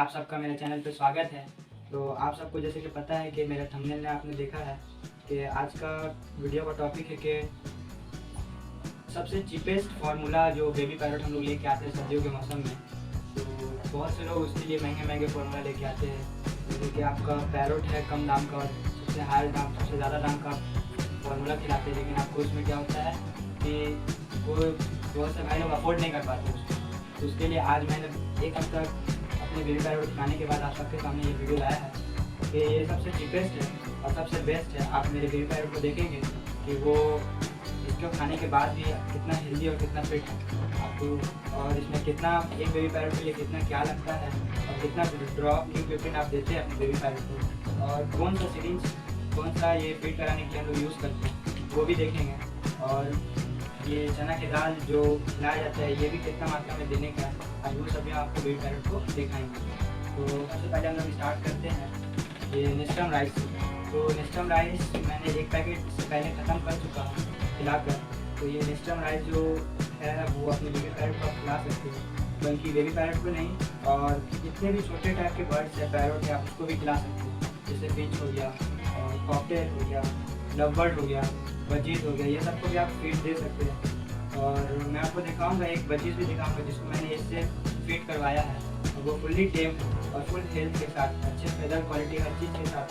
आप सबका मेरे चैनल पे स्वागत है। तो आप सबको जैसे कि पता है कि मेरे थंबनेल में आपने देखा है कि आज का वीडियो का टॉपिक है कि सबसे चीपेस्ट फार्मूला जो बेबी पैरोट हम लोग लेके आते हैं सर्दियों के मौसम में। तो बहुत से लोग उसके लिए महंगे महंगे फार्मूला लेके आते हैं, जैसे कि आपका पैरोट है कम दाम का और सबसे हाई दाम सबसे ज़्यादा दाम का फार्मूला खिलाते हैं, लेकिन आपको उसमें क्या होता है कि वो बहुत से भाई लोग अफोर्ड नहीं कर पाते उसको। तो उसके लिए आज मैंने एक हफ्ता अपने बेबी पैरोट खाने के बाद आप सबके सामने ये वीडियो लाया है कि ये सबसे चीपेस्ट है और सबसे बेस्ट है। आप मेरे बेबी पैरोट को देखेंगे कि वो इसको खाने के बाद भी कितना हेल्दी और कितना फिट है आपको, और इसमें कितना एक बेबी पैरोट के लिए कितना क्या लगता है और कितना ड्रॉप न्यू प्रोटीन आप देते हैं अपने बेबी पैरोट को, और कौन सा सिरिंज कौन सा ये फीड कराने के लिए हम लोग यूज़ करते हैं वो भी देखेंगे। और ये चना की दाल जो खिलाया जाता है ये भी कितना मात्रा में देने का है, आज वो सभी आपको बेबी पैरोट को दिखाएंगे। तो सबसे पहले हम लोग स्टार्ट करते हैं ये नेस्टम राइस। तो नेस्टम राइस मैंने एक पैकेट से पहले ख़त्म कर चुका हूँ खिलाकर। तो ये नेस्टम राइस जो है वो अपने बेबी पैरोट को आप खिला सकते हैं, बल्कि बेबी पैरोट को नहीं और जितने भी छोटे टाइप के बर्ड्स हैं पैरोट है आप उसको भी खिला सकते हैं, जैसे फिंच हो गया और कॉकटेल हो गया, लव बर्ड हो गया, बजीज हो गया, ये सबको भी आप फीड दे सकते हैं। और मैं आपको दिखाऊंगा एक बजीज भी दिखाऊंगा जिसको मैंने इससे फीड करवाया है और वो फुल्ली टेम और फुल हेल्थ के साथ अच्छे फेदर क्वालिटी हर चीज़ के साथ।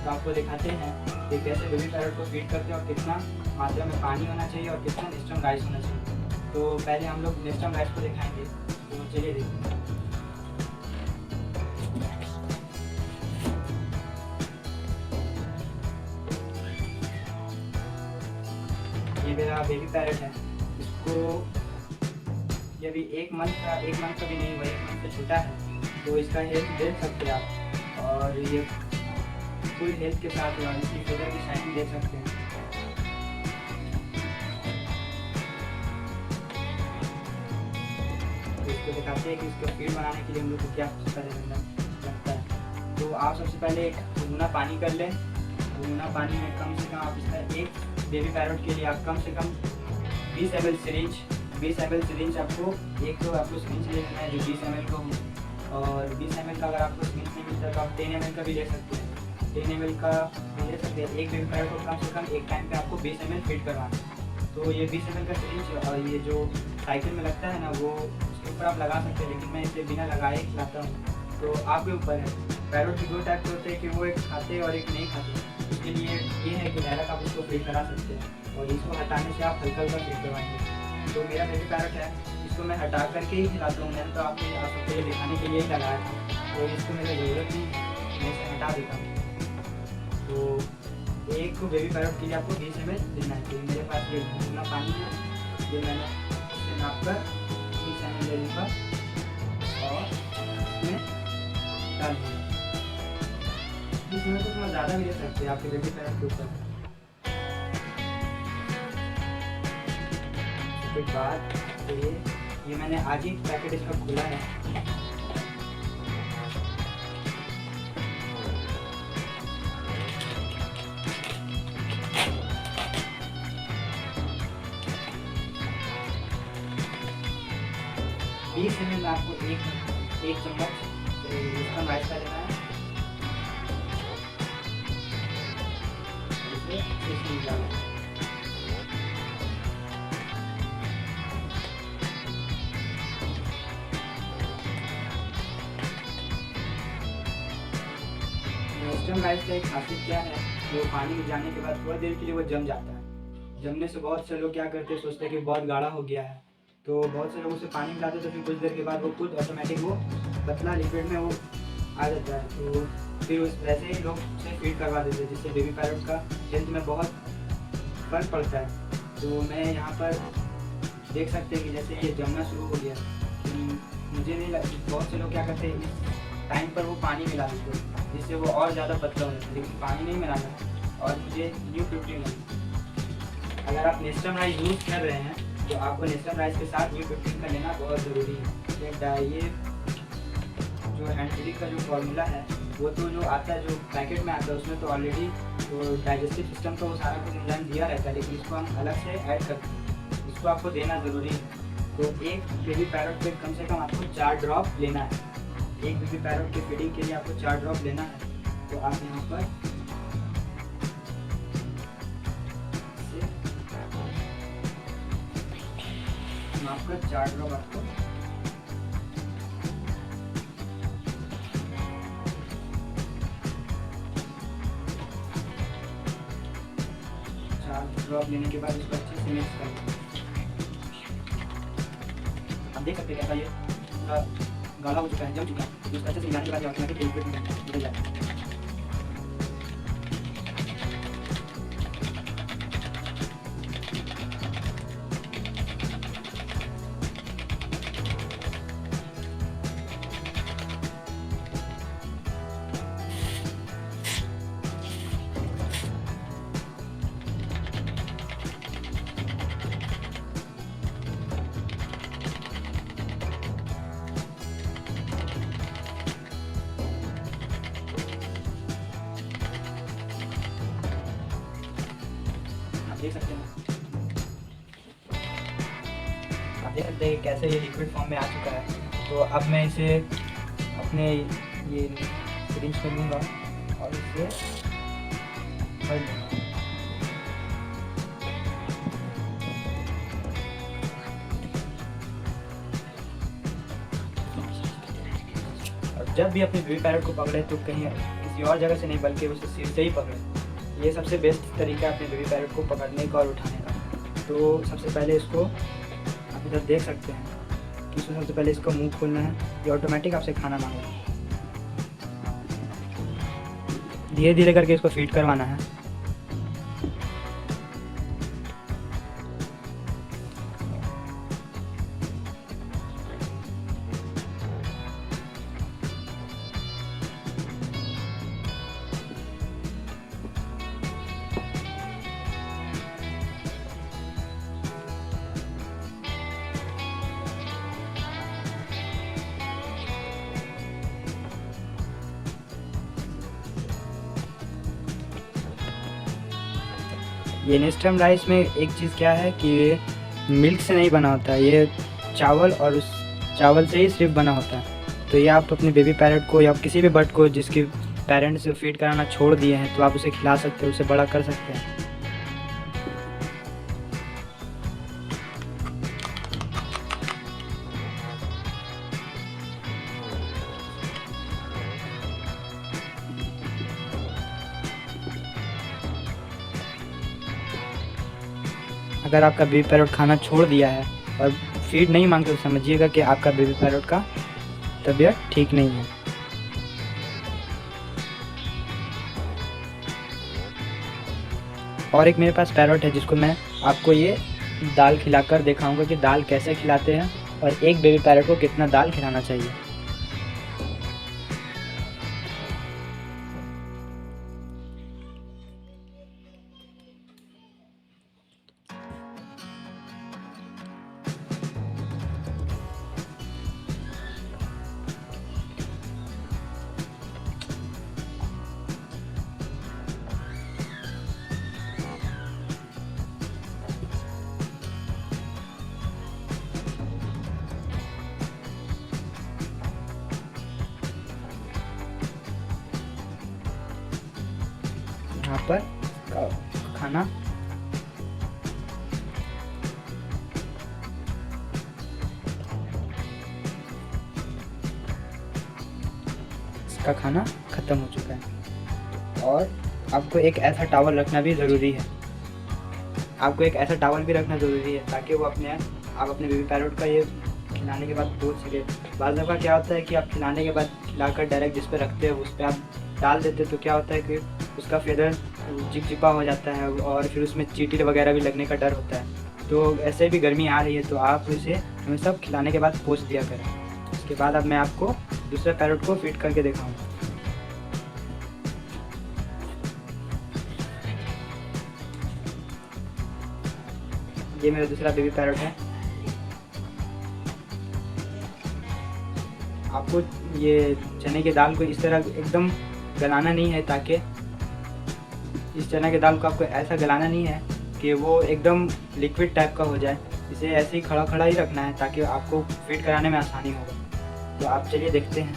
तो आपको दिखाते हैं कि कैसे बेबी पैरोट को फीड करते हैं और कितना मात्रा में पानी होना चाहिए और कितना नेस्टम राइस होना चाहिए। तो पहले हम लोग नेस्टम राइस को दिखाएंगे, तो चलिए देखते हैं। ये मेरा बेबी पैरेट है, इसको ये भी एक मंथ का भी नहीं हुआ, 1 मंथ से छोटा है। तो इसका हेल्थ देख सकते हैं आप, और ये फुल हेल्थ के साथ है और इसकी फेदर की शाइनिंग देख सकते हैं। तो इसको दिखाते हैं कि इसको फीड बनाने के लिए हम लोग को क्या लगता है। तो आप सबसे पहले एक गुनगुना पानी कर लें। गुनगुना पानी में कम से कम आप इसका एक बेबी पैरोट के लिए आप कम से कम 20 ml सिरिंज आपको आपको सिरिंज लेना है जो 20 ml का हो, और 20 ml का अगर आपको सिरिंज नहीं मिलता तो आप 10 ml का भी ले सकते हैं। 10 ml का ले सकते हैं। एक बेबी पैरोट को कम से कम एक टाइम पे आपको 20 ml फीड करवाना है। तो ये 20 ml का सिरिंज और ये जो साइकिल में लगता है ना वो उसके ऊपर आप लगा सकते हैं, लेकिन मैं इसे बिना लगाए खिलाता हूँ। तो आपके ऊपर है। पैरोट के 2 टाइप के होते हैं कि वो एक खाते और एक नहीं खाते। उसके लिए ये है कि डायरेक्ट आप उसको फीड करा सकते हैं और इसको हटाने से आप हल्का फीड करवाएंगे। तो मेरा बेबी पैरोट है, इसको मैं हटा करके ही खिलाता हूँ। मैंने तो आपको सबके लिए दिखाने के लिए ही लगाया था, तो इसको मेरी ज़रूरत नहीं, मैं इसे हटा देता हूँ। तो एक बेबी पैरोट के लिए आपको 20 ml देना है। तो मेरे पास ये गुनगुना पानी है, ये मैंने इससे नाप कर 20 ml ले लूँगा और इसमें डाल दूँगा। इसमें तो थोड़ा ज़्यादा भी ले सकते हैं आपके बेबी पैरोट के ऊपर। उसके बाद ये मैंने आज ही पैकेट इसका खोला है। बीस ml में आपको एक चम्मच नेस्टम राइस का लेना है। इसमें डालना है। नेस्टम राइस का एक खासियत क्या है, वो पानी में जाने के बाद थोड़ी देर के लिए वो जम जाता है। जमने से बहुत से लोग क्या करते हैं, सोचते हैं कि बहुत गाढ़ा हो गया है, तो बहुत से लोग उसे पानी मिलाते हैं तो फिर कुछ देर के बाद वो खुद ऑटोमेटिक वो पतला लिक्विड में वो आ जाता है। तो फिर उस वैसे ही लोग उसे फीड करवा देते हैं, जिससे बेबी पैरोट का हेल्थ में बहुत फर्क पड़ता है। तो मैं यहाँ पर देख सकते हैं कि जैसे ये जमना शुरू हो गया, मुझे नहीं बहुत से लोग क्या करते हैं इस टाइम पर वो पानी मिला देते हैं, जिससे वो और ज़्यादा पतला हो जाता है, लेकिन पानी नहीं मिलाना है और मुझे न्यू प्रोटीन है। अगर आप नेस्टम राइस यूज़ कर रहे हैं तो आपको नेस्टम राइस के साथ न्यू प्रोटीन का लेना बहुत ज़रूरी है। ये जो हैंडफीडिंग का जो फॉर्मूला है वो तो जो आता है जो पैकेट में आता है उसमें तो ऑलरेडी तो डाइजेस्टिव सिस्टम का वो सारा कुछ इंजाम दिया रहता है, लेकिन इसको हम अलग से ऐड करते हैं, इसको आपको देना ज़रूरी है। तो एक बेबी पैरोट पे कम से कम आपको 4 ड्रॉप लेना है। एक बेबी पैरट के फीडिंग के लिए आपको 4 ड्रॉप लेना है। तो आप यहाँ पर आपका 4 ड्रॉप आपको ड्रॉप लेने के बाद इसको अच्छे से मिक्स कर लें। आप देख सकते हैं कैसा ये पूरा गाढ़ा हो चुका है, जम चुका है। इसको अच्छे से मिलाने के बाद ऑटोमेटिक लिक्विड निकल जाएगा। देख सकते हैं, आप देख सकते हैं कैसे ये लिक्विड फॉर्म में आ चुका है। तो अब मैं इसे अपने ये सिरिंज में लूँगा और इसे भर लूँगा। और जब भी अपने बेबी पैरट को पकड़े तो कहीं किसी और जगह से नहीं बल्कि उसे सिर से ही पकड़े। ये सबसे बेस्ट तरीका है अपने बेबी पैरट को पकड़ने का और उठाने का। तो सबसे पहले इसको आप इधर देख सकते हैं कि इसमें सबसे पहले इसको मुंह खोलना है। ये ऑटोमेटिक आपसे खाना मांगेगा। धीरे धीरे करके इसको फीड करवाना है। ये नेस्टम राइस में एक चीज़ क्या है कि ये मिल्क से नहीं बना होता है, ये चावल और उस चावल से ही सिर्फ बना होता है। तो ये आप अपने बेबी पैरट को या किसी भी बर्ड को जिसके पेरेंट्स फीड कराना छोड़ दिए हैं तो आप उसे खिला सकते हैं, उसे बड़ा कर सकते हैं। अगर आपका बेबी पैरट खाना छोड़ दिया है और फीड नहीं मांगते तो समझिएगा कि आपका बेबी पैरट का तबीयत ठीक नहीं है। और एक मेरे पास पैरट है जिसको मैं आपको ये दाल खिलाकर दिखाऊंगा कि दाल कैसे खिलाते हैं और एक बेबी पैरट को कितना दाल खिलाना चाहिए। यहाँ पर खाना इसका खाना ख़त्म हो चुका है। और आपको एक ऐसा टॉवल रखना भी ज़रूरी है। आपको एक ऐसा टॉवल भी रखना ज़रूरी है ताकि वो आप अपने बेबी पैरट का ये खिलाने के बाद पोंछ सके। बाद दफ़ा क्या होता है कि आप खिलाने के बाद खिलाकर डायरेक्ट जिस पे रखते हैं उस पर आप डाल देते तो क्या होता है कि उसका फेदर चिपचिपा हो जाता है और फिर उसमें चींटी वगैरह भी लगने का डर होता है। तो ऐसे भी गर्मी आ रही है तो आप इसे हमेशा खिलाने के बाद पोंछ दिया करें। उसके बाद अब मैं आपको दूसरे पैरट को फीड करके दिखाऊंगा। ये मेरा दूसरा बेबी पैरट है। आपको ये चने की दाल को इस तरह एकदम गलाना नहीं है, ताकि इस चने की दाल को आपको ऐसा गलाना नहीं है कि वो एकदम लिक्विड टाइप का हो जाए। इसे ऐसे ही खड़ा खड़ा ही रखना है ताकि आपको फीड कराने में आसानी होगा। तो आप चलिए देखते हैं।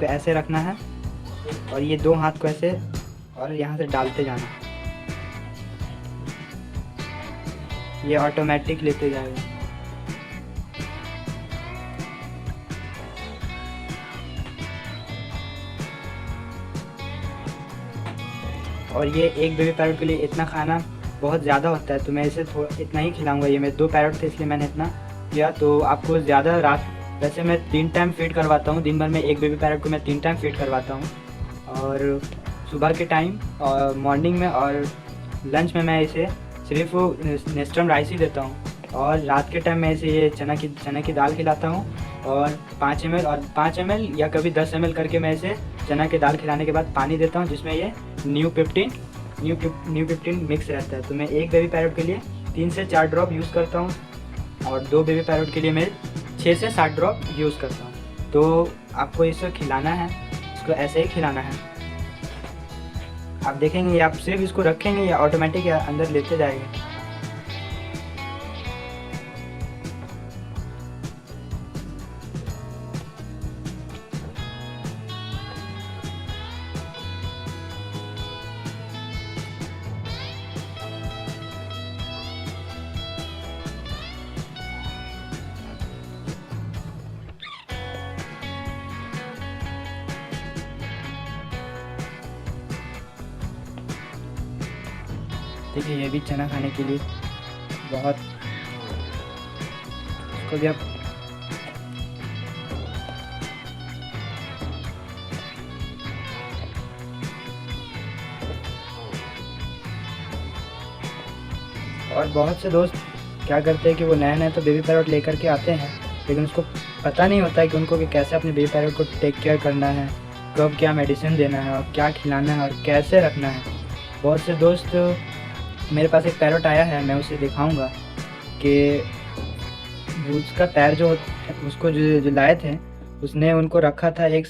इसको ऐसे रखना है और ये 2 हाथ को ऐसे और यहाँ से डालते जाना, ये ऑटोमेटिक लेते जाएगा। और ये एक बेबी पैरट के लिए इतना खाना बहुत ज़्यादा होता है, तो मैं इसे इतना ही खिलाऊंगा। ये मेरे 2 पैरट थे इसलिए मैंने इतना किया। तो आपको ज़्यादा रात, वैसे मैं 3 टाइम फीड करवाता हूँ दिन भर में, एक बेबी पैरट को मैं 3 टाइम फीड करवाता हूँ। और सुबह के टाइम और मॉर्निंग में और लंच में मैं इसे सिर्फ नेस्टम राइस ही देता हूँ। और रात के टाइम मैं इसे ये चना की दाल खिलाता हूँ और 5 ml या कभी 10 ml करके मैं इसे चना की दाल खिलाने के बाद पानी देता हूँ, जिसमें ये न्यू 15 मिक्स रहता है। तो मैं एक बेबी पैरट के लिए 3 से 4 ड्रॉप यूज़ करता हूँ और 2 बेबी पैरट के लिए मैं 6 से 7 ड्रॉप यूज़ करता हूँ। तो आपको इसे खिलाना है, इसको ऐसे ही खिलाना है। आप देखेंगे आप सिर्फ इसको रखेंगे या ऑटोमेटिक या अंदर लेते जाएगा। देखिए ये भी चना खाने के लिए बहुत, इसको भी आप और बहुत से दोस्त क्या करते हैं कि वो नए तो बेबी पैरट लेकर के आते हैं, लेकिन उसको पता नहीं होता है कि उनको कि कैसे अपने बेबी पैरट को टेक केयर करना है, कब क्या मेडिसिन देना है और क्या खिलाना है और कैसे रखना है। बहुत से दोस्त, मेरे पास एक पैरट आया है, मैं उसे दिखाऊंगा कि उसका पैर जो उसको जो लाए थे उसने उनको रखा था एक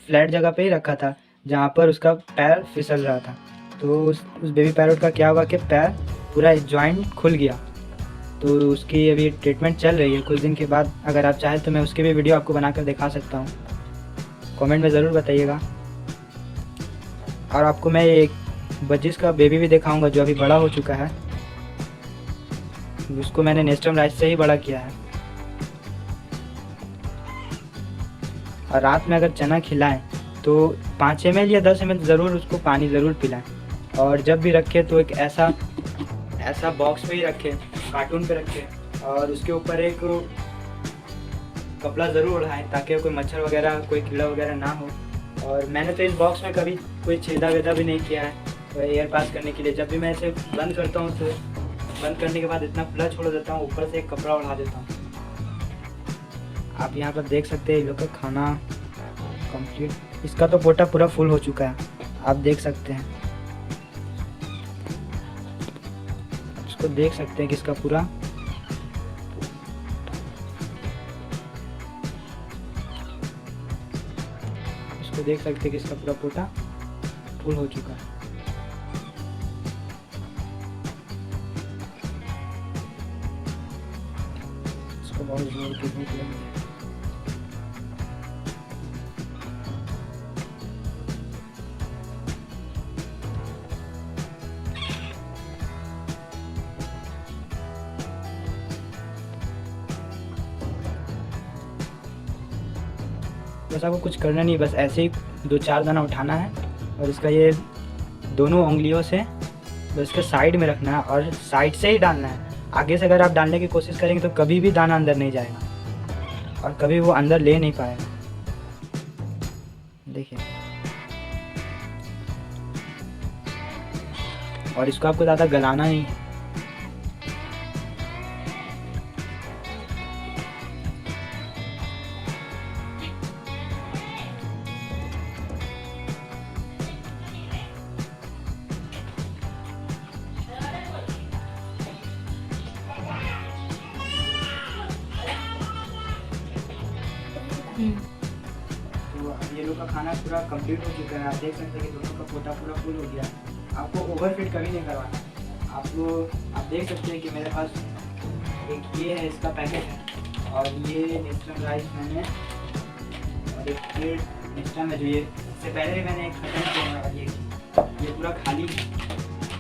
फ्लैट जगह पे ही रखा था जहाँ पर उसका पैर फिसल रहा था। तो उस बेबी पैरट का क्या हुआ कि पैर पूरा जॉइंट खुल गया। तो उसकी अभी ट्रीटमेंट चल रही है। कुछ दिन के बाद अगर आप चाहें तो मैं उसकी भी वीडियो आपको बनाकर दिखा सकता हूँ, कमेंट में ज़रूर बताइएगा। और आपको मैं एक बजिस का बेबी भी दिखाऊंगा जो अभी बड़ा हो चुका है, उसको मैंने नेस्टम राइस से ही बड़ा किया है। और रात में अगर चना खिलाएं तो 5 ml या 10 ml ज़रूर उसको पानी ज़रूर पिलाएं। और जब भी रखें तो एक ऐसा बॉक्स पे ही रखें, कार्टून पे रखें और उसके ऊपर एक कपड़ा ज़रूर उड़ाएं ताकि कोई मच्छर वगैरह, कोई कीड़ा वगैरह ना हो। और मैंने तो इस बॉक्स में कभी कोई छेदा वेदा भी नहीं किया है एयर पास करने के लिए। जब भी मैं इसे बंद करता हूँ तो बंद करने के बाद इतना खुला छोड़ देता हूँ, ऊपर से एक कपड़ा उड़ा देता हूँ। आप यहाँ पर देख सकते हैं ये लोग का खाना कंप्लीट, इसका तो पोटा पूरा फुल हो चुका है, आप देख सकते हैं। इसको देख सकते हैं कि इसका पूरा देख सकते हैं कि इसका पूरा पोटा फुल हो चुका है। इसको बहुत जोर के भूख लगी है। बस आपको कुछ करना नहीं, बस ऐसे ही 2-4 दाना उठाना है और इसका ये दोनों उंगलियों से बस इसके साइड में रखना है और साइड से ही डालना है। आगे से अगर आप डालने की कोशिश करेंगे तो कभी भी दाना अंदर नहीं जाएगा और कभी वो अंदर ले नहीं पाएगा। देखिए, और इसको आपको ज़्यादा गलाना नहीं है। तो अब ये लोग का खाना पूरा कंप्लीट हो चुका है। आप देख सकते हैं कि दोनों का पोटा पूरा फुल हो गया। आपको ओवरफीड कभी नहीं करवाना। आप देख सकते हैं कि मेरे पास एक ये है, इसका पैकेट है और ये नेस्टम राइस मैंने और एक नेक्स्ट टाइम में जो ये इससे पहले भी मैंने एक ख़त्म किया और ये पूरा खाली है।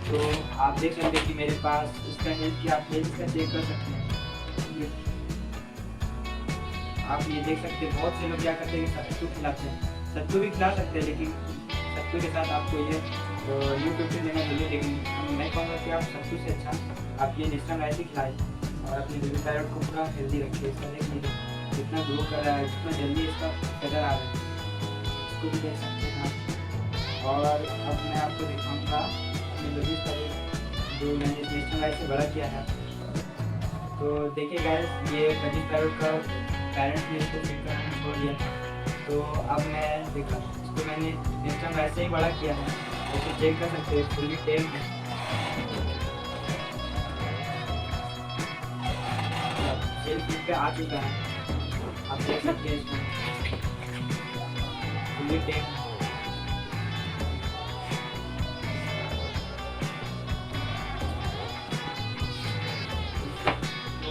तो आप देख सकते हैं कि मेरे पास इसका हेल्थ की आप हेल्थ का चेक कर सकते हैं। आप ये देख सकते हैं बहुत से लोग क्या करते हैं कि सत्तू खिलाते हैं, सत्तू भी खिला सकते हैं, लेकिन सत्तू के साथ आपको ये न्यू प्रोटीन लेना चाहिए। लेकिन मैं कहूँगा कि आप सत्तू से अच्छा आप ये नेस्टम राइस ही खिलाएं और अपने बेबी पैरट को पूरा हेल्दी रखिए। इसका देख लीजिए जितना ग्रो कर रहा है, जितना जल्दी इसका कलर आ रहा है, इसको भी देख सकते हैं आप। और अब मैं आपको दिखाऊँगा अपने बेबी पैरट जो मैंने इस नेस्टम राइस से बड़ा किया है। तो देखिए गाइस, ये बेबी पैरट का पेरेंट्स ने इसको फीड करना छोड़ दिया था। तो अब मैं देखा इसको मैंने नेस्टम राइस से ही बड़ा किया है। तो चेक कर सकते हैं फुल्ली टेम है। सेल फीड पे आ चुका है, आप देख सकते हैं इसको फुल्ली टेम।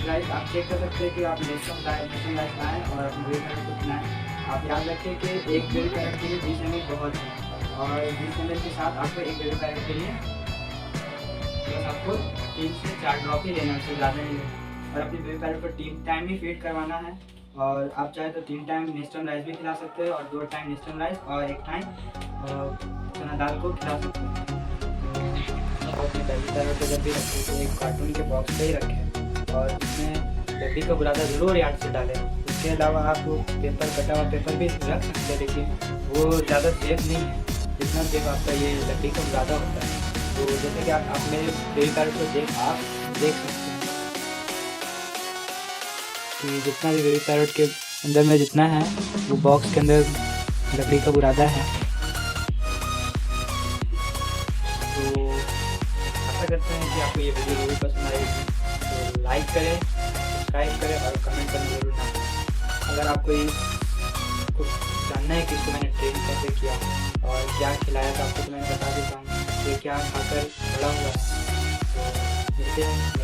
गाइस आप चेक कर सकते हैं कि आप नेस्टम राइस लाएँ और अपने बेबी पैरट को खिलाएँ। आप याद रखें कि एक बेबी पैरट के लिए 20 ml बहुत है और 20 ml के साथ आपको एक बेबी पैरट के लिए बस आपको 3 से 4 ड्रॉप ही लेना, उससे ज़्यादा नहीं लेना। और अपने बेबी पैरट को 3 टाइम ही फीड करवाना है। और आप चाहे तो 3 टाइम नेस्टम राइस भी खिला सकते हैं और 2 टाइम नेस्टम राइस और 1 टाइम चना दाल को खिला सकते हैं। और अपने बेबी पैरट को जब भी रखें तो एक कार्टून के बॉक्स पे ही रखें और इसमें लकड़ी का बुरादा ज़रूर याद से डालें। इसके अलावा आप पेपर कटा हुआ पेपर भी रख सकते हैं, लेकिन वो ज़्यादा सेफ नहीं है जितना सेफ आपका ये लकड़ी का बुरादा होता है। तो जैसे कि आप मेरे बेबी पैरट को देख सकते हैं कि जितना भी बेबी पैरट के अंदर में जितना है वो बॉक्स के अंदर लकड़ी का बुरादा है। तो आशा करते हैं कि आपको ये वीडियो जरूर पसंद आएगी। तो लाइक करें, सब्सक्राइब करें और कमेंट करना जरूर ना भूलें। अगर आपको ये कुछ जानना है कि इसको मैंने ट्रेन कैसे किया और क्या खिलाया था आपको, तो मैं बता देता हूँ ये क्या खाकर बड़ा हुआ है। तो मिलते हैं।